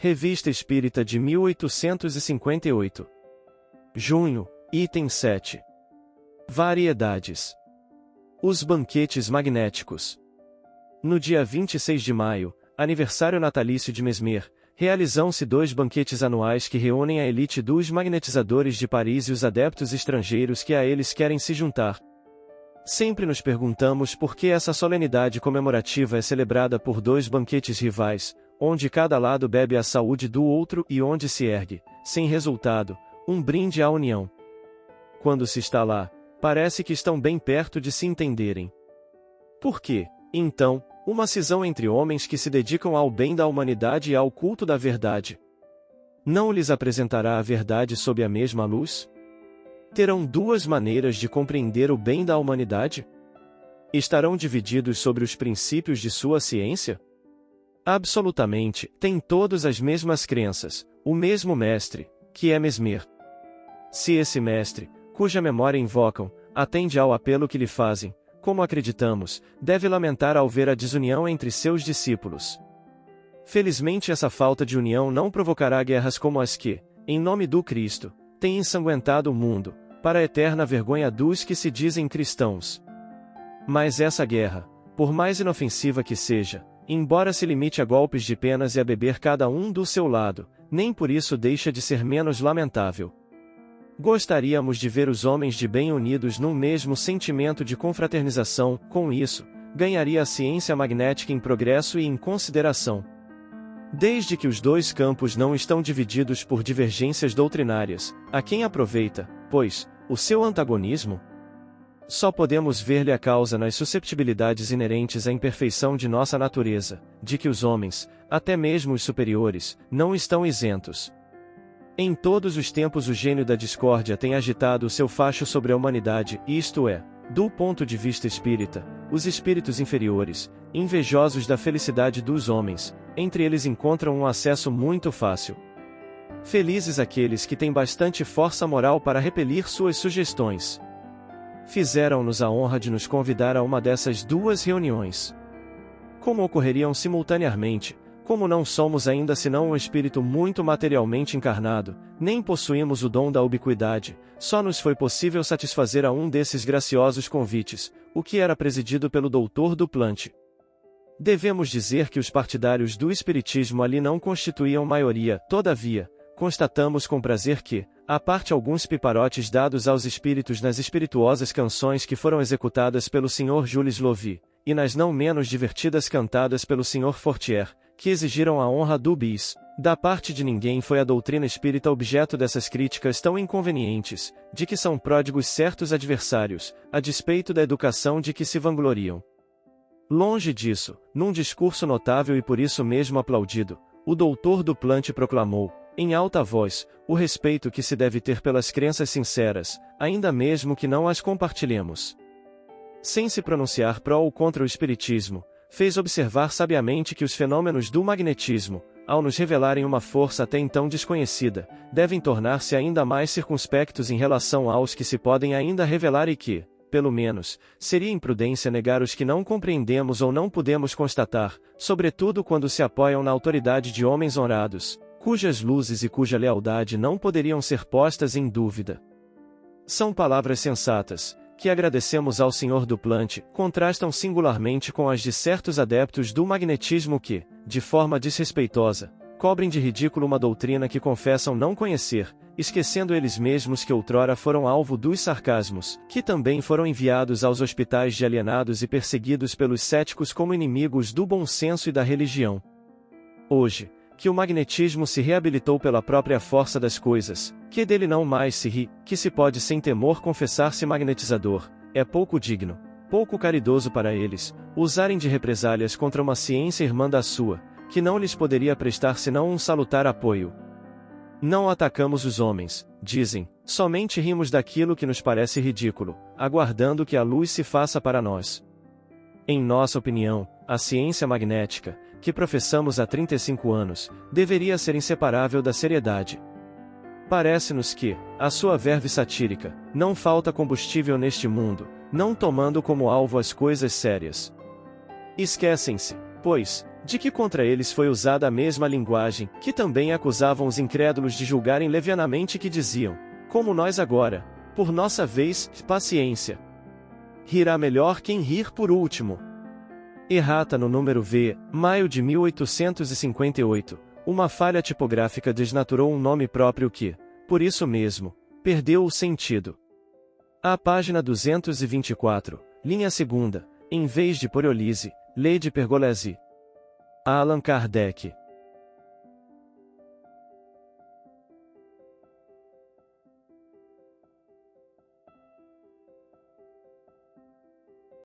Revista Espírita de 1858. Junho, item 7. Variedades. Os banquetes magnéticos. No dia 26 de maio, aniversário natalício de Mesmer, realizam-se 2 banquetes anuais que reúnem a elite dos magnetizadores de Paris e os adeptos estrangeiros que a eles querem se juntar. Sempre nos perguntamos por que essa solenidade comemorativa é celebrada por 2 banquetes rivais, onde cada lado bebe a saúde do outro e onde se ergue, sem resultado, um brinde à união. Quando se está lá, parece que estão bem perto de se entenderem. Por quê, então, uma cisão entre homens que se dedicam ao bem da humanidade e ao culto da verdade? Não lhes apresentará a verdade sob a mesma luz? Terão 2 maneiras de compreender o bem da humanidade? Estarão divididos sobre os princípios de sua ciência? Absolutamente, têm todos as mesmas crenças, o mesmo mestre, que é Mesmer. Se esse mestre, cuja memória invocam, atende ao apelo que lhe fazem, como acreditamos, deve lamentar ao ver a desunião entre seus discípulos. Felizmente essa falta de união não provocará guerras como as que, em nome do Cristo, têm ensanguentado o mundo, para a eterna vergonha dos que se dizem cristãos. Mas essa guerra, por mais inofensiva que seja, embora se limite a golpes de penas e a beber cada um do seu lado, nem por isso deixa de ser menos lamentável. Gostaríamos de ver os homens de bem unidos num mesmo sentimento de confraternização, com isso, ganharia a ciência magnética em progresso e em consideração. Desde que os 2 campos não estão divididos por divergências doutrinárias, a quem aproveita, pois, o seu antagonismo? Só podemos ver-lhe a causa nas susceptibilidades inerentes à imperfeição de nossa natureza, de que os homens, até mesmo os superiores, não estão isentos. Em todos os tempos o gênio da discórdia tem agitado o seu facho sobre a humanidade, isto é, do ponto de vista espírita, os espíritos inferiores, invejosos da felicidade dos homens, entre eles encontram um acesso muito fácil. Felizes aqueles que têm bastante força moral para repelir suas sugestões. Fizeram-nos a honra de nos convidar a uma dessas 2 reuniões. Como ocorreriam simultaneamente, como não somos ainda senão um espírito muito materialmente encarnado, nem possuímos o dom da ubiquidade, só nos foi possível satisfazer a um desses graciosos convites, o que era presidido pelo Dr. Duplanty. Devemos dizer que os partidários do espiritismo ali não constituíam maioria, todavia, constatamos com prazer que, à parte alguns piparotes dados aos espíritos nas espirituosas canções que foram executadas pelo Sr. Jules Lovy, e nas não menos divertidas cantadas pelo Sr. Fortier, que exigiram a honra do bis, da parte de ninguém foi a doutrina espírita objeto dessas críticas tão inconvenientes, de que são pródigos certos adversários, a despeito da educação de que se vangloriam. Longe disso, num discurso notável e por isso mesmo aplaudido, o Dr. Duplanty proclamou, em alta voz, o respeito que se deve ter pelas crenças sinceras, ainda mesmo que não as compartilhemos. Sem se pronunciar pró ou contra o espiritismo, fez observar sabiamente que os fenômenos do magnetismo, ao nos revelarem uma força até então desconhecida, devem tornar-se ainda mais circunspectos em relação aos que se podem ainda revelar e que, pelo menos, seria imprudência negar os que não compreendemos ou não podemos constatar, sobretudo quando se apoiam na autoridade de homens honrados, cujas luzes e cuja lealdade não poderiam ser postas em dúvida. São palavras sensatas, que agradecemos ao Sr. Duplanty, contrastam singularmente com as de certos adeptos do magnetismo que, de forma desrespeitosa, cobrem de ridículo uma doutrina que confessam não conhecer, esquecendo eles mesmos que outrora foram alvo dos sarcasmos, que também foram enviados aos hospitais de alienados e perseguidos pelos céticos como inimigos do bom senso e da religião. Hoje, que o magnetismo se reabilitou pela própria força das coisas, que dele não mais se ri, que se pode sem temor confessar-se magnetizador, é pouco digno, pouco caridoso para eles, usarem de represálias contra uma ciência irmã da sua, que não lhes poderia prestar senão um salutar apoio. Não atacamos os homens, dizem, somente rimos daquilo que nos parece ridículo, aguardando que a luz se faça para nós. Em nossa opinião, a ciência magnética, que professamos há 35 anos, deveria ser inseparável da seriedade. Parece-nos que, a sua verve satírica, não falta combustível neste mundo, não tomando como alvo as coisas sérias. Esquecem-se, pois, De que contra eles foi usada a mesma linguagem, que também acusavam os incrédulos de julgarem levianamente, que diziam, como nós agora, por nossa vez, paciência. Rirá melhor quem rir por último. Errata no número V, maio de 1858, uma falha tipográfica desnaturou um nome próprio que, por isso mesmo, perdeu o sentido. A página 224, linha segunda, em vez de Poriolise, lê de Pergolesi. Allan Kardec.